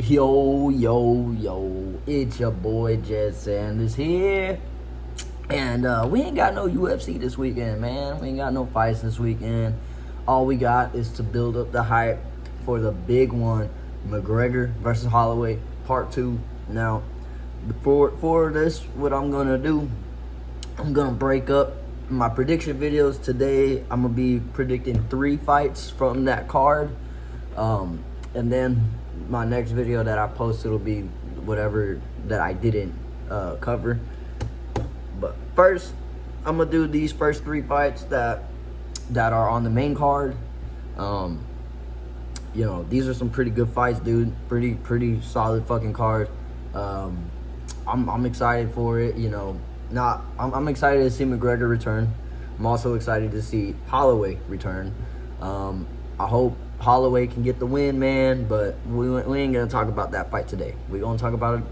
Yo, it's your boy Jed Sanders here. And we ain't got no UFC this weekend, man. We ain't got no fights this weekend. All we got is to build up the hype for the big one, McGregor versus Holloway, part 2. Now, for this, what I'm going to do, I'm going to break up my prediction videos today. I'm going to be predicting 3 fights from that card. And then my next video that I posted will be whatever that I didn't cover. But first, I'm gonna do these first 3 fights that are on the main card. You know, these are some pretty good fights, dude. Pretty solid fucking card. I'm excited for it. You know, I'm excited to see McGregor return. I'm also excited to see Holloway return. I hope Holloway can get the win, man, but we ain't gonna talk about that fight today. We're gonna talk about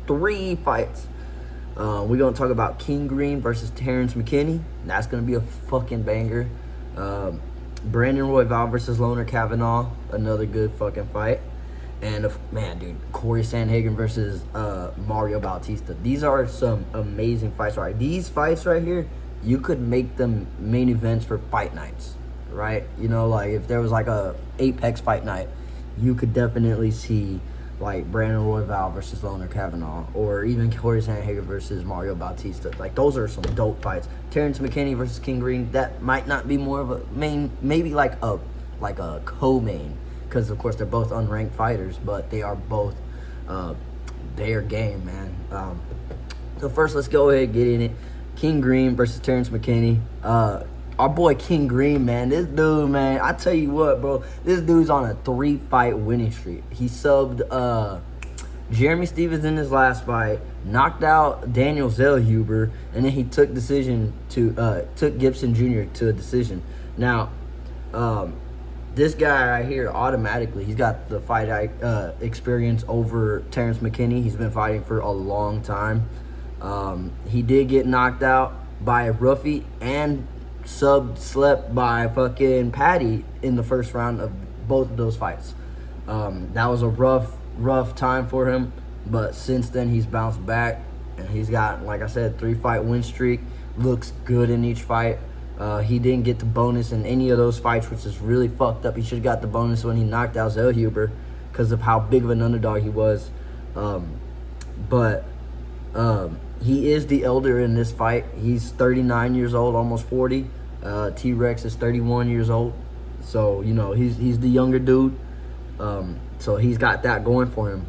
3 fights. We're gonna talk about King Green versus Terrence McKinney. That's gonna be a fucking banger. Brandon Royval versus Loner Kavanaugh, another good fucking fight. And man, dude, Corey Sandhagen versus Mario Bautista. These are some amazing fights, right? These fights right here, you could make them main events for fight nights, right? You know, like if there was like a Apex fight night, you could definitely see like Brandon Royval versus Loner Kavanaugh, or even Corey Sandhagen versus Mario Bautista. Like, those are some dope fights. Terrence McKinney versus King Green, that might not be more of a main, maybe like a co-main, because of course they're both unranked fighters, but they are both their game, man. So first, let's go ahead and get in it. King Green versus Terrence McKinney. Our boy King Green, man, this dude, man, I tell you what, bro, this dude's on a 3-fight winning streak. He subbed Jeremy Stephens in his last fight, knocked out Daniel Zellhuber, and then he took took Gibson Jr. to a decision. Now, this guy right here, automatically, he's got the fight experience over Terrence McKinney. He's been fighting for a long time. He did get knocked out by Ruffy and slept by fucking Patty in the first round of both of those fights. That was a rough time for him, but since then he's bounced back, and he's got, like I said, 3-fight win streak. Looks good in each fight. He didn't get the bonus in any of those fights, which is really fucked up. He should have got the bonus when he knocked out Zellhuber because of how big of an underdog he was. But he is the elder in this fight. He's 39 years old, almost 40. T-Rex is 31 years old. So, you know, he's the younger dude. So he's got that going for him.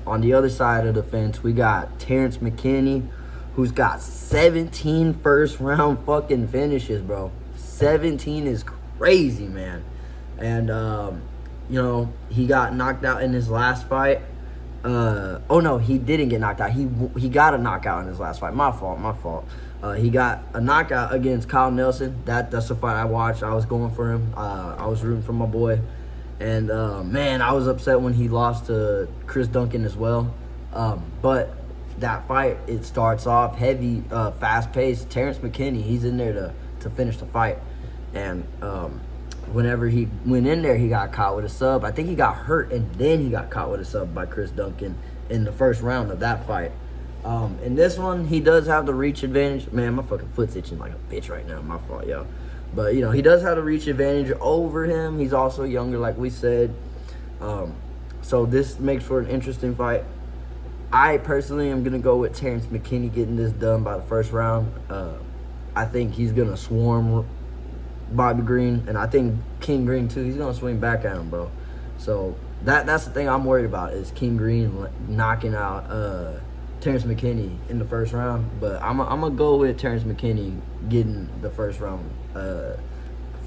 On the other side of the fence, we got Terrence McKinney, who's got 17 first-round fucking finishes, bro. 17 is crazy, man. And, you know, he got knocked out in his last fight. Oh no, he didn't get knocked out. He got a knockout in his last fight. My fault. He got a knockout against Kyle Nelson. That's the fight I watched. I was going for him. I was rooting for my boy. And man, I was upset when he lost to Chris Duncan as well. But that fight, it starts off heavy, fast-paced. Terrence McKinney, he's in there to finish the fight. And whenever he went in there, he got caught with a sub. I think he got hurt, and then he got caught with a sub by Chris Duncan in the first round of that fight. In this one, he does have the reach advantage. Man, my fucking foot's itching like a bitch right now. My fault, yo. But, you know, he does have the reach advantage over him. He's also younger, like we said. So this makes for an interesting fight. I personally am going to go with Terrence McKinney getting this done by the first round. I think he's going to swarm Bobby Green, and I think King Green too. He's gonna swing back at him, bro. So that's the thing I'm worried about, is King Green knocking out Terrence McKinney in the first round. But I'm gonna go with Terrence McKinney getting the first round. I'm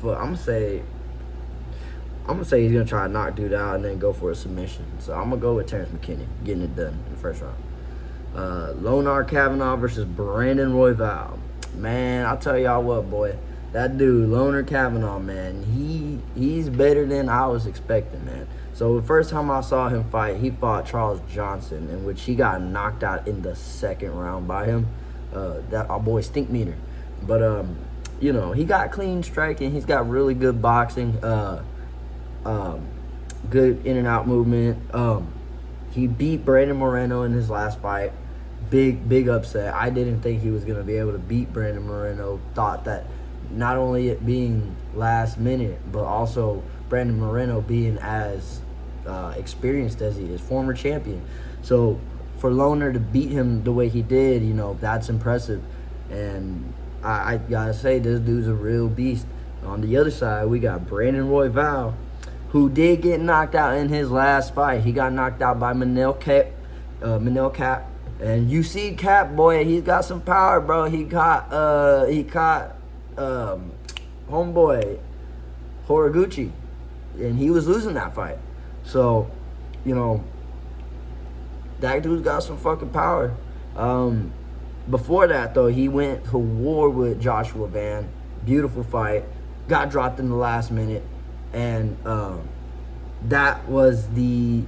gonna say he's gonna try to knock dude out and then go for a submission. So I'm gonna go with Terrence McKinney getting it done in the first round. Loner Kavanaugh versus Brandon Royval. Man, I'll tell y'all what, boy. That dude, Loner Kavanaugh, man, he's better than I was expecting, man. So the first time I saw him fight, he fought Charles Johnson, in which he got knocked out in the second round by him. That our boy Stink Meter. But you know, he got clean striking. He's got really good boxing. Good in and out movement. He beat Brandon Moreno in his last fight. Big upset. I didn't think he was going to be able to beat Brandon Moreno. Thought that not only it being last minute, but also Brandon Moreno being as experienced as he is, former champion. So for Lohner to beat him the way he did, that's impressive. And I gotta say, this dude's a real beast. On the other side, we got Brandon Royval, who did get knocked out in his last fight. He got knocked out by Manel Cap. And you see Cap, boy, he's got some power, bro. He caught homeboy Horiguchi, and he was losing that fight. So, that dude's got some fucking power. Before that, though, he went to war with Joshua Van. Beautiful fight. Got dropped in the last minute. And that was the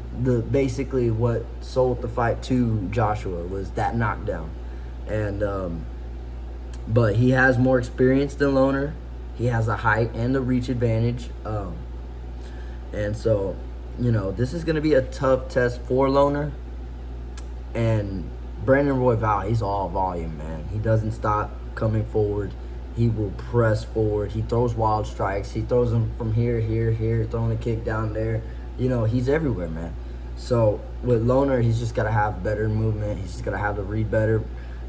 basically what sold the fight to Joshua, was that knockdown. And but he has more experience than Lohner. He has a height and the reach advantage. And so, this is going to be a tough test for Lohner. And Brandon Royval, he's all volume, man. He doesn't stop coming forward. He will press forward. He throws wild strikes. He throws them from here, throwing a kick down there. He's everywhere, man. So with Lohner, he's just got to have better movement. He's just got to have to read better.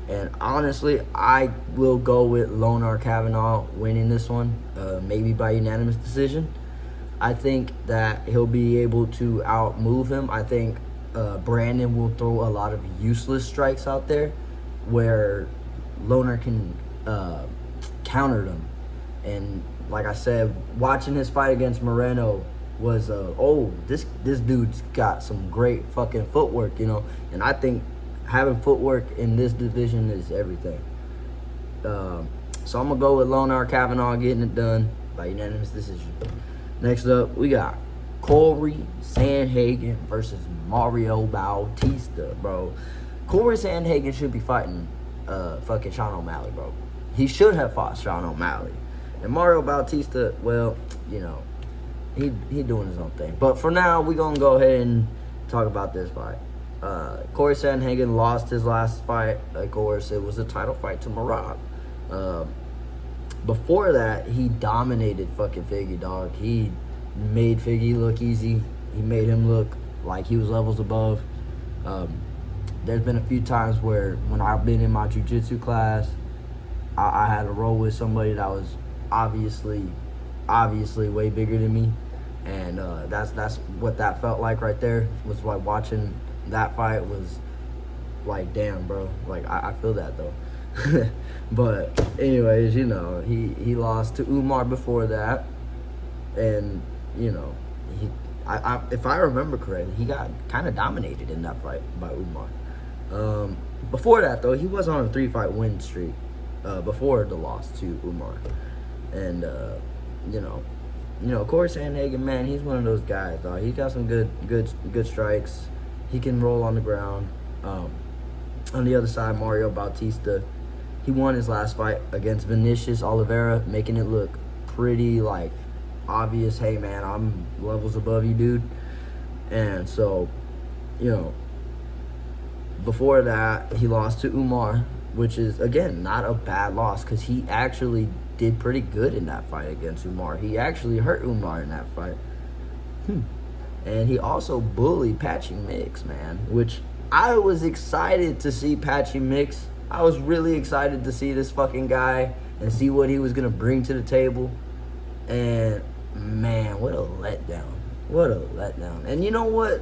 And honestly, I will go with Lohner Kavanaugh winning this one, maybe by unanimous decision. I think that he'll be able to outmove him. I think Brandon will throw a lot of useless strikes out there where Lohner can counter them. And like I said, watching his fight against Moreno was, this dude's got some great fucking footwork, And I think having footwork in this division is everything. So I'm going to go with Lohner Kavanaugh getting it done by unanimous decision. Next up, we got Corey Sandhagen versus Mario Bautista, bro. Corey Sandhagen should be fighting fucking Sean O'Malley, bro. He should have fought Sean O'Malley. And Mario Bautista, well, he doing his own thing. But for now, we're going to go ahead and talk about this fight. Corey Sandhagen lost his last fight. Of course, it was a title fight to Marab. Before that, he dominated fucking Figgy, dog. He made Figgy look easy. He made him look like he was levels above. There's been a few times where when I've been in my jiu-jitsu class, I had to roll with somebody that was obviously way bigger than me. And that's what that felt like right there. Was like watching that fight was like, damn, bro. Like, I feel that, though. But anyways, he lost to Umar before that. And, if I remember correctly, he got kind of dominated in that fight by Umar. Before that, though, he was on a 3-fight win streak before the loss to Umar. And, Corey Sandhagen, man, he's one of those guys, dog. He got some good strikes. He can roll on the ground. On the other side, Mario Bautista, he won his last fight against Vinicius Oliveira, making it look pretty, like, obvious, hey, man, I'm levels above you, dude. And so, before that, he lost to Umar, which is, again, not a bad loss because he actually did pretty good in that fight against Umar. He actually hurt Umar in that fight. And he also bullied Patchy Mix, man, which I was excited to see Patchy Mix. I was really excited to see this fucking guy and see what he was going to bring to the table. And, man, what a letdown. What a letdown. And you know what?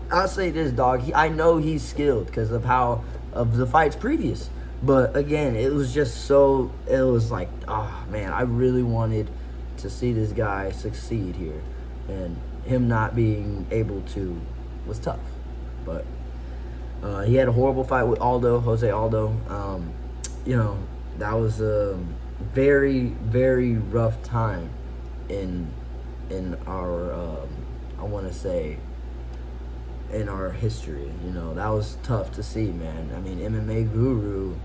I'll say this, dog. I know he's skilled because of the fights previous. But, again, it was just so, it was like, man, I really wanted to see this guy succeed here. And him not being able to was tough. But he had a horrible fight with Jose Aldo. That was a very, very rough time in our, I want to say, in our history. That was tough to see, man. I mean, MMA Guru,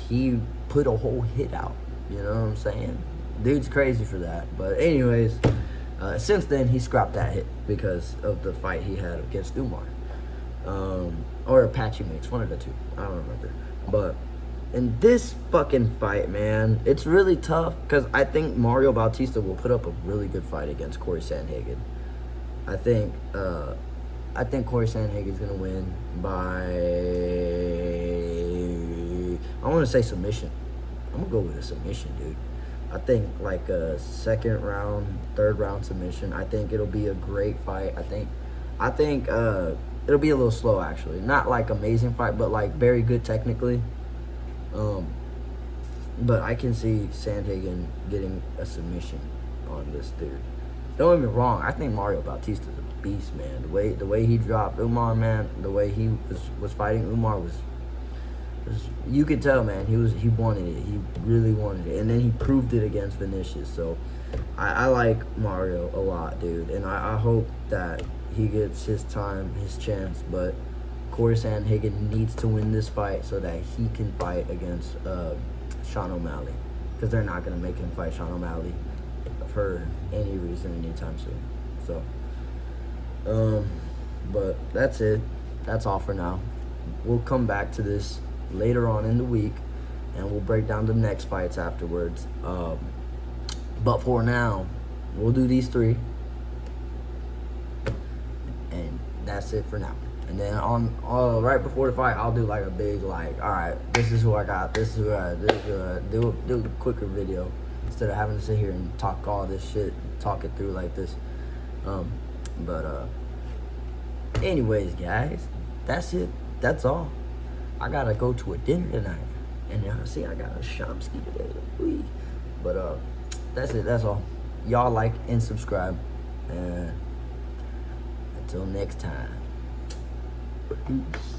he put a whole hit out. You know what I'm saying? Dude's crazy for that. But anyways, Since then, he scrapped that hit because of the fight he had against Umar. Or Apache Mates, one of the two. I don't remember. But in this fucking fight, man, it's really tough because I think Mario Bautista will put up a really good fight against Corey Sandhagen. I think Corey Sandhagen's gonna win by, I want to say submission. I'm gonna go with a submission, dude. I think like a second round, third round submission. I think it'll be a great fight. I think it'll be a little slow actually. Not like amazing fight, but like very good technically. But I can see Sandhagen getting a submission on this dude. Don't get me wrong. I think Mario Bautista's a beast, man. The way he dropped Umar, man. The way he was fighting Umar was you could tell, man. He wanted it. He really wanted it, and then he proved it against Vinicius. So I like Mario a lot, dude, and I hope that he gets his time, his chance. But Corey Sandhagen needs to win this fight so that he can fight against Sean O'Malley, because they're not gonna make him fight Sean O'Malley for any reason anytime soon. So, but that's it. That's all for now. We'll come back to this later on in the week, and we'll break down the next fights afterwards. But for now, we'll do these three, and that's it for now. And then on right before the fight, I'll do like a big like, all right, this is who I got, this is who I do a quicker video instead of having to sit here and talk all this shit, talk it through like this. Anyways, guys, that's it. That's all. I gotta go to a dinner tonight, and see, I got a Shomsky today. But that's it. That's all. Y'all like and subscribe, and until next time. Peace.